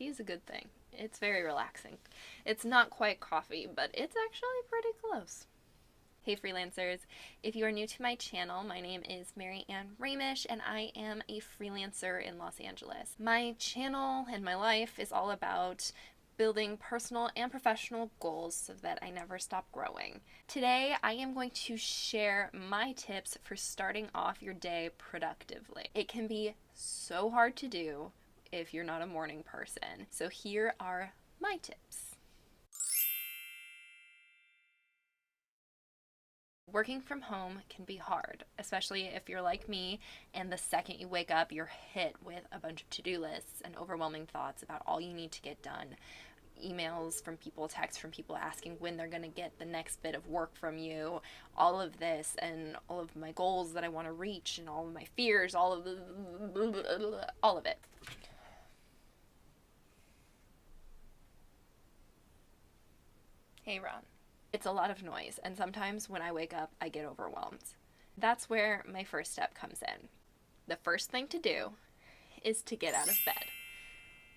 coffee is a good thing. It's very relaxing. It's not quite coffee, but it's actually pretty close. Hey freelancers, if you are new to my channel, my name is Mary Ann Ramish and I am a freelancer in Los Angeles. My channel and my life is all about building personal and professional goals so that I never stop growing. Today, I am going to share my tips for starting off your day productively. It can be so hard to do if you're not a morning person. So here are my tips. Working from home can be hard, especially if you're like me and the second you wake up, you're hit with a bunch of to-do lists and overwhelming thoughts about all you need to get done. Emails from people, texts from people asking when they're going to get the next bit of work from you, all of this and all of my goals that I want to reach and all of my fears, all of it. Hey, Ron. It's a lot of noise, and sometimes when I wake up, I get overwhelmed. That's where my first step comes in. The first thing to do is to get out of bed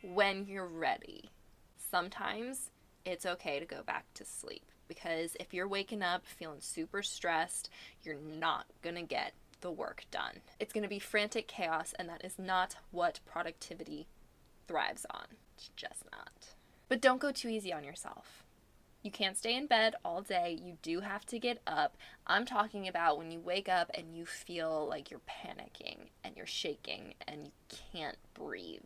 when you're ready. Sometimes it's okay to go back to sleep, because if you're waking up feeling super stressed, you're not gonna get the work done. It's gonna be frantic chaos, and that is not what productivity thrives on. It's just not. But don't go too easy on yourself. You can't stay in bed all day. You do have to get up. I'm talking about when you wake up and you feel like you're panicking and you're shaking and you can't breathe.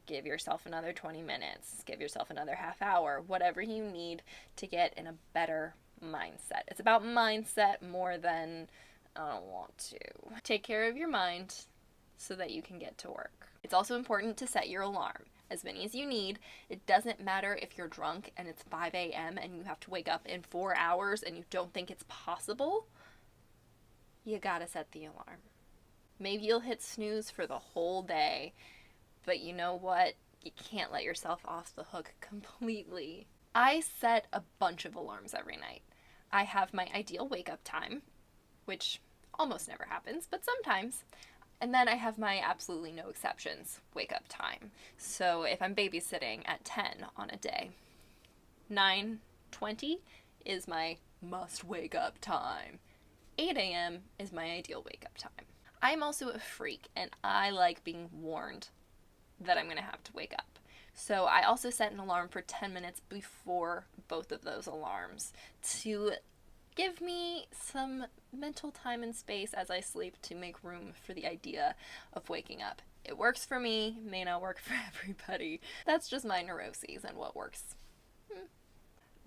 Give yourself another 20 minutes. Give yourself another half hour. Whatever you need to get in a better mindset. It's about mindset more than I don't want to. Take care of your mind so that you can get to work. It's also important to set your alarm. As many as you need. It doesn't matter if you're drunk and it's 5 a.m. and you have to wake up in 4 hours and you don't think it's possible. You gotta set the alarm. Maybe you'll hit snooze for the whole day, but you know what? You can't let yourself off the hook completely. I set a bunch of alarms every night. I have my ideal wake-up time, which almost never happens, but sometimes. And then I have my absolutely no exceptions wake up time. So if I'm babysitting at 10 on a day, 9:20 is my must wake up time. 8 a.m. is my ideal wake up time. I'm also a freak and I like being warned that I'm gonna have to wake up. So I also set an alarm for 10 minutes before both of those alarms to give me some mental time and space as I sleep to make room for the idea of waking up. It works for me, may not work for everybody. That's just my neuroses and what works.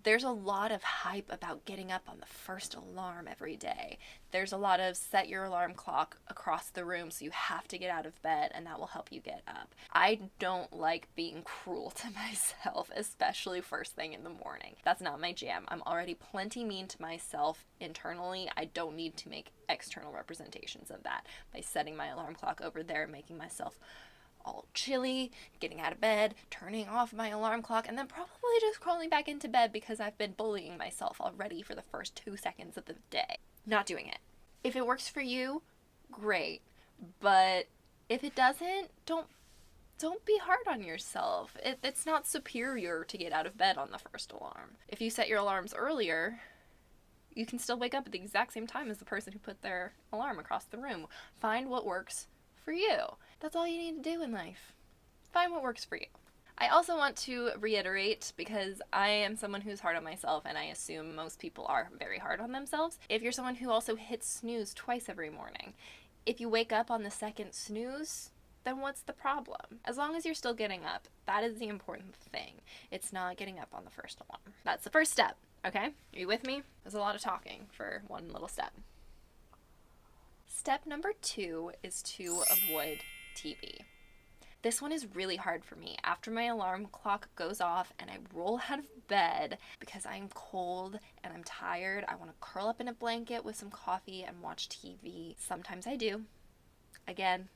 There's a lot of hype about getting up on the first alarm every day. There's a lot of set your alarm clock across the room so you have to get out of bed and that will help you get up. I don't like being cruel to myself, especially first thing in the morning. That's not my jam. I'm already plenty mean to myself internally. I don't need to make external representations of that by setting my alarm clock over there, making myself all chilly, getting out of bed, turning off my alarm clock, and then probably just crawling back into bed because I've been bullying myself already for the first 2 seconds of the day. Not doing it. If it works for you, great. But if it doesn't, don't be hard on yourself. It's not superior to get out of bed on the first alarm. If you set your alarms earlier, you can still wake up at the exact same time as the person who put their alarm across the room. Find what works for you. That's all you need to do in life. Find what works for you. I also want to reiterate, because I am someone who's hard on myself and I assume most people are very hard on themselves. If you're someone who also hits snooze twice every morning, if you wake up on the second snooze, then what's the problem? As long as you're still getting up, that is the important thing. It's not getting up on the first alarm. That's the first step, okay? Are you with me? There's a lot of talking for one little step. Step number 2 is to avoid TV. This one is really hard for me. After my alarm clock goes off and I roll out of bed because I'm cold and I'm tired, I want to curl up in a blanket with some coffee and watch TV. Sometimes I do. Again,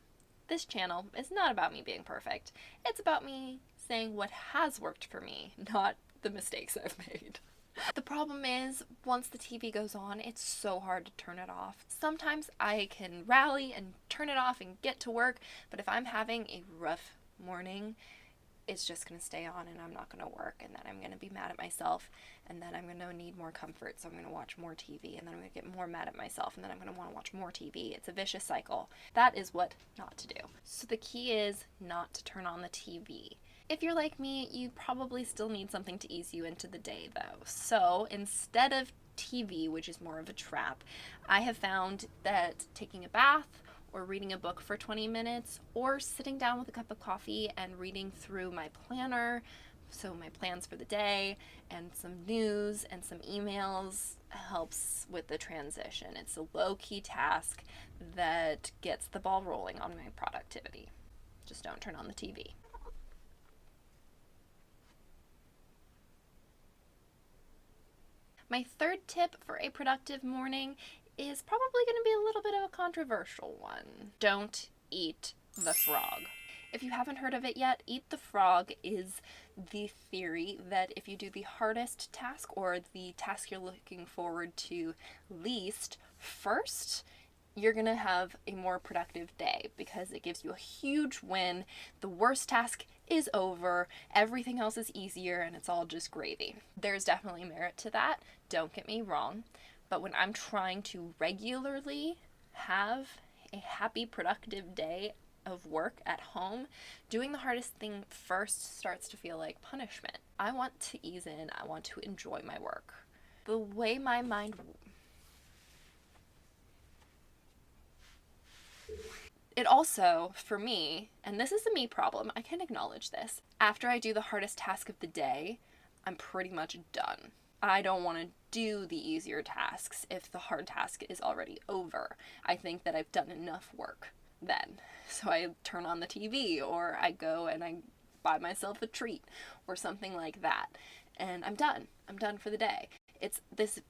this channel is not about me being perfect. It's about me saying what has worked for me, not the mistakes I've made. The problem is, once the TV goes on, it's so hard to turn it off. Sometimes I can rally and turn it off and get to work, but if I'm having a rough morning, it's just going to stay on and I'm not going to work, and then I'm going to be mad at myself, and then I'm going to need more comfort, so I'm going to watch more TV, and then I'm going to get more mad at myself, and then I'm going to want to watch more TV. It's a vicious cycle. That is what not to do. So the key is not to turn on the TV. If you're like me, you probably still need something to ease you into the day though. So instead of TV, which is more of a trap, I have found that taking a bath or reading a book for 20 minutes or sitting down with a cup of coffee and reading through my planner, so my plans for the day and some news and some emails, helps with the transition. It's a low-key task that gets the ball rolling on my productivity. Just don't turn on the TV. My third tip for a productive morning is probably going to be a little bit of a controversial one. Don't eat the frog. If you haven't heard of it yet, eat the frog is the theory that if you do the hardest task or the task you're looking forward to least first, you're going to have a more productive day because it gives you a huge win. The worst task is over, everything else is easier, and it's all just gravy. There's definitely merit to that, don't get me wrong, but when I'm trying to regularly have a happy, productive day of work at home, doing the hardest thing first starts to feel like punishment. I want to ease in, I want to enjoy my work. The way my mind It also, for me, and this is a me problem, I can acknowledge this, after I do the hardest task of the day, I'm pretty much done. I don't want to do the easier tasks if the hard task is already over. I think that I've done enough work then. So I turn on the TV, or I go and I buy myself a treat or something like that. And I'm done. I'm done for the day. It's this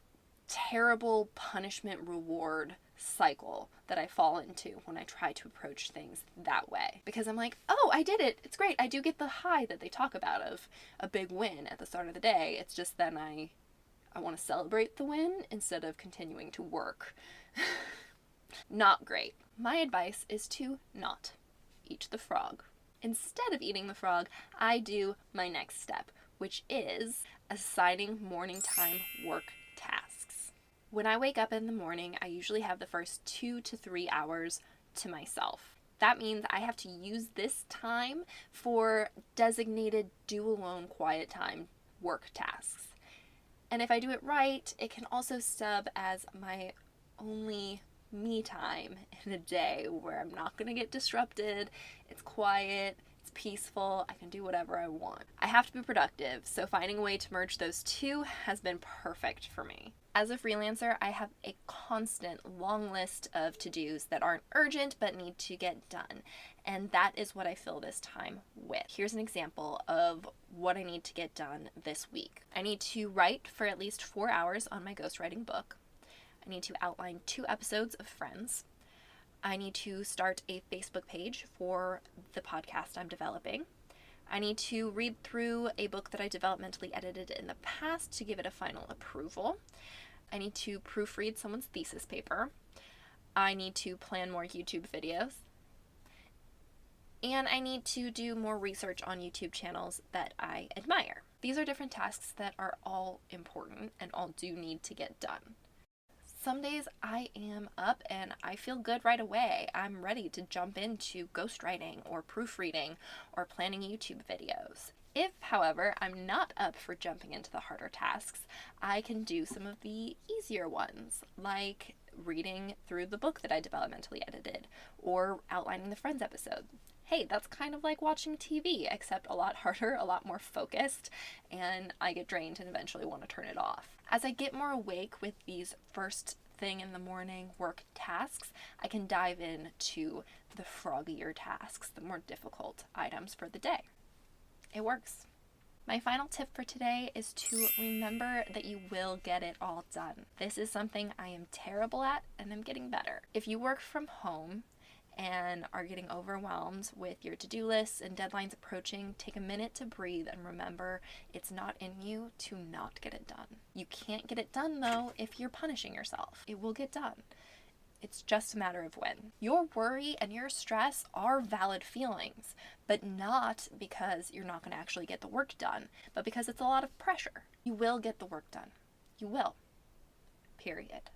terrible punishment reward cycle that I fall into when I try to approach things that way. Because I'm like, oh, I did it. It's great. I do get the high that they talk about of a big win at the start of the day. It's just then I want to celebrate the win instead of continuing to work. Not great. My advice is to not eat the frog. Instead of eating the frog, I do my next step, which is assigning morning time work tasks. When I wake up in the morning, I usually have the first 2 to 3 hours to myself. That means I have to use this time for designated do-alone quiet time work tasks. And if I do it right, it can also stub as my only me time in a day where I'm not going to get disrupted, it's quiet, it's peaceful, I can do whatever I want. I have to be productive, so finding a way to merge those two has been perfect for me. As a freelancer, I have a constant long list of to-dos that aren't urgent but need to get done, and that is what I fill this time with. Here's an example of what I need to get done this week. I need to write for at least 4 hours on my ghostwriting book. I need to outline 2 episodes of Friends. I need to start a Facebook page for the podcast I'm developing. I need to read through a book that I developmentally edited in the past to give it a final approval. I need to proofread someone's thesis paper. I need to plan more YouTube videos. And I need to do more research on YouTube channels that I admire. These are different tasks that are all important and all do need to get done. Some days I am up and I feel good right away. I'm ready to jump into ghostwriting or proofreading or planning YouTube videos. If, however, I'm not up for jumping into the harder tasks, I can do some of the easier ones, like reading through the book that I developmentally edited or outlining the Friends episode. Hey, that's kind of like watching TV, except a lot harder, a lot more focused, and I get drained and eventually want to turn it off. As I get more awake with these first thing in the morning work tasks, I can dive into the froggier tasks, the more difficult items for the day. It works. My final tip for today is to remember that you will get it all done. This is something I am terrible at, and I'm getting better. If you work from home and are getting overwhelmed with your to-do lists and deadlines approaching, take a minute to breathe and remember it's not in you to not get it done. You can't get it done though if you're punishing yourself. It will get done. It's just a matter of when. Your worry and your stress are valid feelings, but not because you're not going to actually get the work done, but because it's a lot of pressure. You will get the work done. You will. Period.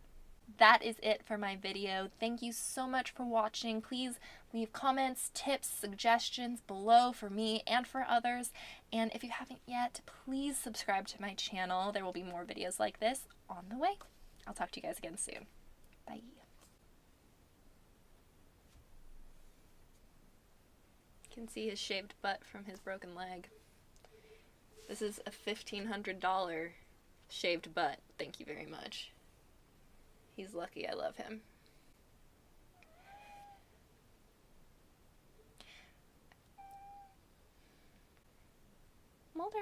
That is it for my video. Thank you so much for watching. Please leave comments, tips, suggestions below for me and for others. And if you haven't yet, please subscribe to my channel. There will be more videos like this on the way. I'll talk to you guys again soon. Bye. You can see his shaved butt from his broken leg. This is a $1,500 shaved butt. Thank you very much. He's lucky I love him. Mulder.